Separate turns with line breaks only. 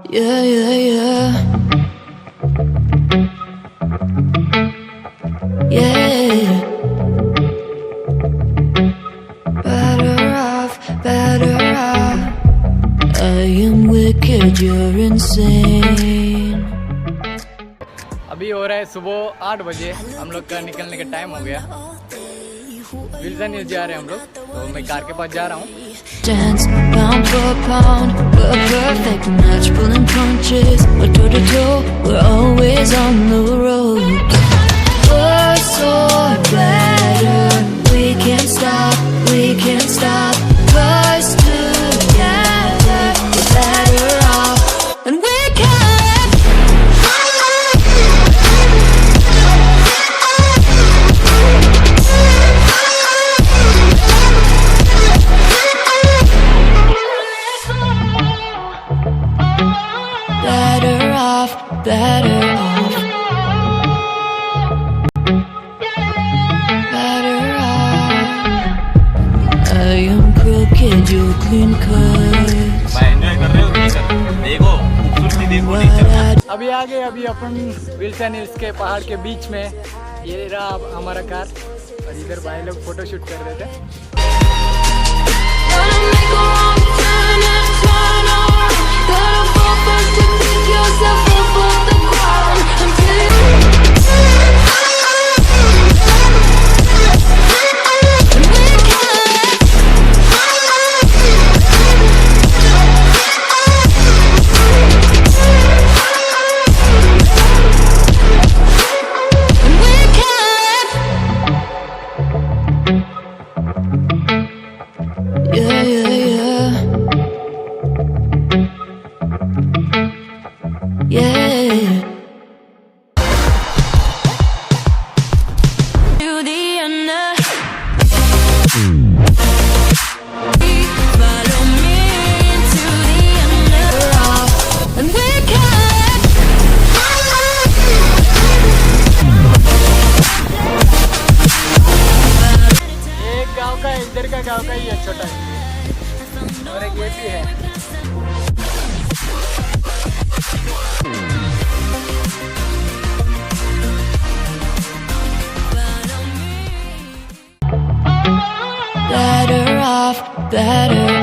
Yeah, yeah, yeah. Yeah. Better off, better off. I am wicked, you're insane.
अभी हो रहा है सुबह 8 बजे, हम लोग का निकलने का टाइम हो गया। विल्सन हिल्स जा रहे हैं हम लोग, तो मैं कार के पास जा रहा हूँ।
Dance pound for pound, we're a perfect match, pulling punches, we're toe to toe, we're always on the road. We're so better, we can't stop, 'cause together we're better off, and we can. Better off, better off. Better off. I am crooked, you're clean cut.
अभी आ गए, अभी अपन Wilson hills के पहाड़ के बीच में। ये रहा हमारा कार, और इधर भाई लोग फोटो शूट कर रहे थे।
Gotta make a wrong turn and turn around. Gotta fall first to pick yourself up off the ground and yeah, yeah, yeah. Yeah. To the end. Follow me to the end. And we can.
एक गांव का, इधर का गांव का ही है, छोटा है, और एक ये भी है।
Better off, better